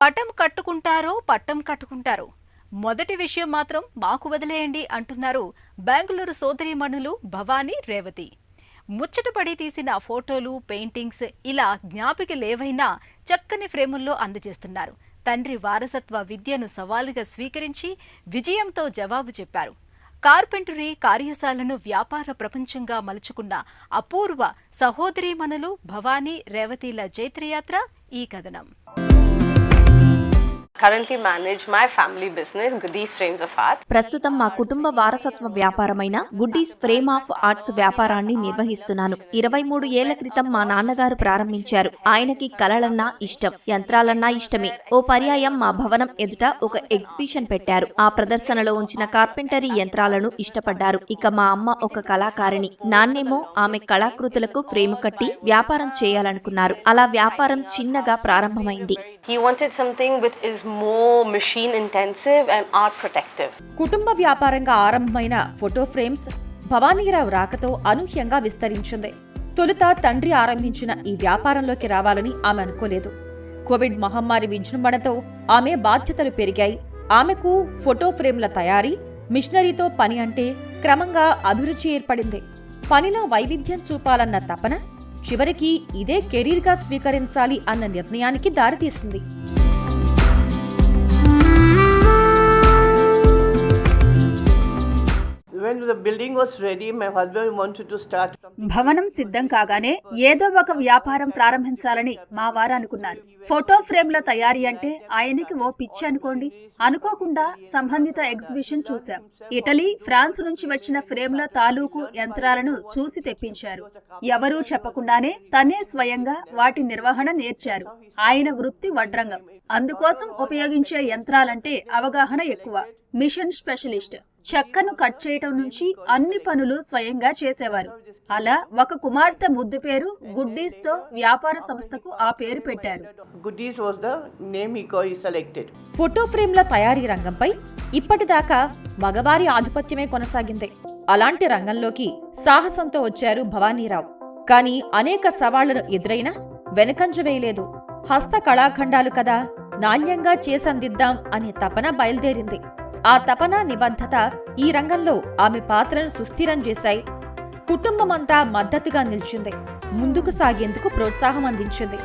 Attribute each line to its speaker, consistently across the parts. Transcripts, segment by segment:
Speaker 1: పట్టం కట్టుకుంటారో మొదటి విషయం మాత్రం మాకు వదిలేయండి అంటున్నారు బెంగళూరు సోదరీమణులు భవానీ రేవతి. ముచ్చటపడి తీసిన ఫోటోలు, పెయింటింగ్స్ ఇలా జ్ఞాపికలేవైనా చక్కని ఫ్రేముల్లో అందజేస్తున్నారు. తండ్రి వారసత్వ విద్యను సవాలుగా స్వీకరించి విజయంతో జవాబు చెప్పారు. కార్పెంటరీ కార్యశాలను వ్యాపార ప్రపంచంగా మలుచుకున్న అపూర్వ సహోదరీమణులు భవానీ రేవతిల జైత్రయాత్ర ఈ కథనం.
Speaker 2: Currently manage my family business, Goodies Frames of Art.
Speaker 3: ప్రస్తుతం మా కుటుంబ వారసత్వ వ్యాపారమైన గుడ్డీస్ ఫ్రేమ్ ఆఫ్ ఆర్ట్స్ వ్యాపారాన్ని నిర్వహిస్తున్నాను. 23 ఏళ్ల క్రితం మా నాన్నగారు ప్రారంభించారు. ఆయనకి కళలన్నా ఇష్టం, యంత్రాలన్నా ఇష్టమే. ఓ పర్యాయం మా భవనం ఎదుట ఒక ఎగ్జిబిషన్ పెట్టారు. ఆ ప్రదర్శనలో ఉంచిన కార్పెంటరీ యంత్రాలను ఇష్టపడ్డారు. ఇక మా అమ్మ ఒక కళాకారిణి, నాన్నేమో ఆమె కళాకృతులకు ఫ్రేము కట్టి వ్యాపారం చేయాలనుకున్నారు. అలా వ్యాపారం చిన్నగా ప్రారంభమైంది.
Speaker 2: He wanted something which is more machine intensive and art protective.
Speaker 4: కుటుంబ వ్యాపారంగా ఆరంభమైన ఫోటో ఫ్రేమ్స్ భవానీరావు రాకతో అనూహ్యంగా విస్తరించింది. తొలుత తండ్రి ఆరంభించిన ఈ వ్యాపారంలోకి రావాలని ఆమె అనుకోలేదు. కోవిడ్ మహమ్మారి విజృంభణతో ఆమె బాధ్యతలు పెరిగాయి. ఆమెకు ఫోటో ఫ్రేమ్ల తయారీ, మిషనరీతో పని అంటే క్రమంగా అభిరుచి ఏర్పడింది. పనిలో వైవిధ్యం చూపాలన్న తపన చివరికి ఇదే కెరీర్గా స్వీకరించాలి అన్న నిర్ణయానికి దారితీసింది.
Speaker 5: భవనం సిద్ధం కాగానే ఏదో ఒక వ్యాపారం ప్రారంభించాలని మా వారు అనుకున్నారు. ఫోటో ఫ్రేమ్ల తయారీ అంటే ఆయనకి ఓ పిచ్చి అనుకోండి. అనుకోకుండా సంబంధిత ఎగ్జిబిషన్ చూశాం. ఇటలీ, ఫ్రాన్స్ నుంచి వచ్చిన ఫ్రేమ్ల తాలూకు యంత్రాలను చూసి తెప్పించారు. ఎవరూ చెప్పకుండానే తనే స్వయంగా వాటి నిర్వహణ నేర్చారు. ఆయన వృత్తి వడ్రంగం. అందుకోసం ఉపయోగించే యంత్రాలంటే అవగాహన ఎక్కువ. Mission specialist. చెక్కను కట్ చేయటం నుంచి అన్ని పనులు స్వయంగా చేసేవారు. అలా ఒక కుమార్తె ముద్దు పేరు గుడ్డీస్ తో వ్యాపార సంస్థకు ఆ పేరు పెట్టారు.
Speaker 4: ఫోటో ఫ్రేమ్ల తయారీ రంగంపై ఇప్పటిదాకా మగవారి ఆధిపత్యమే కొనసాగింది. అలాంటి రంగంలోకి సాహసంతో వచ్చారు భవానీరావు. కానీ అనేక సవాళ్లను ఎదురైనా వెనకంజ వేయలేదు. హస్త కళాఖండాలు కదా, నాణ్యంగా చేసందిద్దాం అనే తపన బయలుదేరింది. ఆ తపన, నిబద్ధత ఈ రంగంలో ఆమె పాత్రను సుస్థిరం చేశాయి. కుటుంబమంతా మద్దతుగా నిలిచింది. ముందుకు సాగేందుకు ప్రోత్సాహం అందించింది.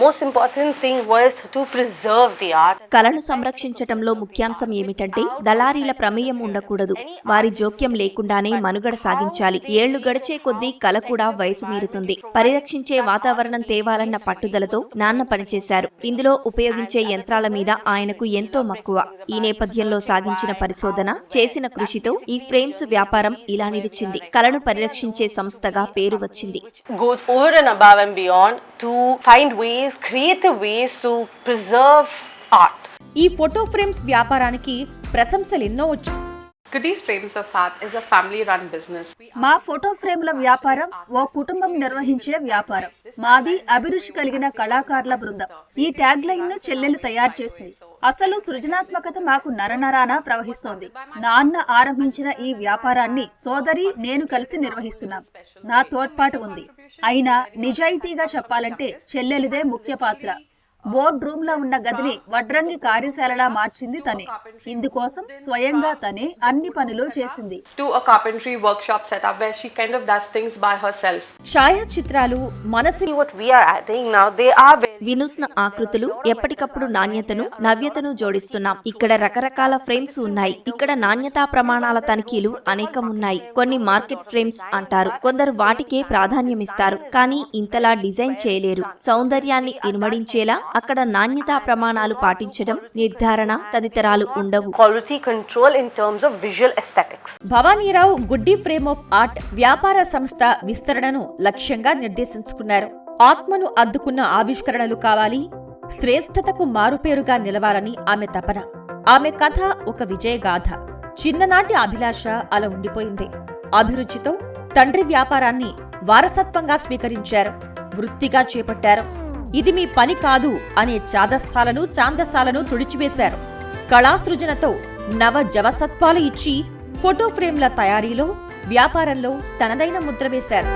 Speaker 2: Most important thing was to preserve the art.
Speaker 3: కళను సంరక్షించటంలో ముఖ్యాంశం ఏమిటంటే దళారీల ప్రమేయం ఉండకూడదు. వారి జోక్యం లేకుండానే మనుగడ సాగించాలి. ఏళ్లు గడిచే కొద్దీ కళ కూడా వయసు మీరుతుంది. పరిరక్షించే వాతావరణం తేవాలన్న పట్టుదలతో నాన్న పనిచేశారు. ఇందులో ఉపయోగించే యంత్రాల మీద ఆయనకు ఎంతో మక్కువ. ఈ నేపథ్యంలో సాగించిన పరిశోధన, చేసిన కృషితో ఈ ఫ్రేమ్స్ వ్యాపారం ఇలా నిలిచింది. కళను పరిరక్షించే సంస్థగా పేరు వచ్చింది.
Speaker 2: Goes over and above and beyond to find ways, creative ways to preserve art.
Speaker 4: ఈ ఫోటో ఫ్రేమ్స్ వ్యాపారానికి ప్రశంసలెన్నో వచ్చాయి.
Speaker 6: Goodies Frames of Art is a family-run business.
Speaker 5: మా ఫోటో ఫ్రేమ్ల వ్యాపారం ఓ కుటుంబం నిర్వహించే వ్యాపారం. మాది అభిరుచి కలిగిన కళాకారుల బృందం. ఈ ట్యాగ్ లైన్ ను చెల్లెలు తయారు చేసింది. అసలు సృజనాత్మకత మాకు నరనరాన ప్రవహిస్తోంది. నాన్న ఆరంభించిన ఈ వ్యాపారాన్ని సోదరి, నేను కలిసి నిర్వహిస్తున్నాం. నా తోడ్పాటు ఉంది. అయినా నిజాయితీగా చెప్పాలంటే చెల్లెలిదే ముఖ్య పాత్ర. బోర్డ్ రూమ్ లో ఉన్న గదిని వడ్రంగి కార్యశాలలా మార్చింది తనే. ఇందుకోసం స్వయంగా తనే అన్ని పనులు చేసింది.
Speaker 6: To a carpentry workshop setup where she kind of does things by herself.
Speaker 4: ఛాయాచిత్రాలు, మనసు
Speaker 2: What we are adding now, they are very
Speaker 3: వినూత్న ఆకృతులు, ఎప్పటికప్పుడు నాణ్యతను, నవ్యతను జోడిస్తున్నాం. ఇక్కడ రకరకాల ఫ్రేమ్స్ ఉన్నాయి. ఇక్కడ నాణ్యతా ప్రమాణాల తనిఖీలు అనేకం ఉన్నాయి. కొన్ని మార్కెట్ ఫ్రేమ్స్ అంటారు. కొందరు వాటికే ప్రాధాన్యమిస్తారు. కానీ ఇంతలా డిజైన్ చేయలేరు. సౌందర్యాన్ని ఇనుమడించేలా అక్కడ నాణ్యతా ప్రమాణాలు పాటించడం, నిర్ధారణ తదితరాలు ఉండవు.
Speaker 2: quality control in terms of visual aesthetics.
Speaker 4: Bhavanirao Guddi frame of art వ్యాపార సంస్థ విస్తరణను లక్ష్యంగా నిర్దేశించుకున్నారు. ఆత్మను అద్దుకున్న ఆవిష్కరణలు కావాలి, శ్రేష్టతకు మారుపేరుగా నిలవాలని ఆమె తపన. ఆమె కథ ఒక విజయగాథ. చిన్ననాటి అభిలాష అలా ఉండిపోయింది. అభిరుచితో తండ్రి వ్యాపారాన్ని వారసత్వంగా స్వీకరించారు, వృత్తిగా చేపట్టారు. ఇది మీ పని కాదు అనే ఛాందసాలను తుడిచివేశారు. కళాసృజనతో నవ జవసత్వాలు ఇచ్చి ఫోటో ఫ్రేమ్ల తయారీలో వ్యాపారంలో తనదైన ముద్ర వేశారు.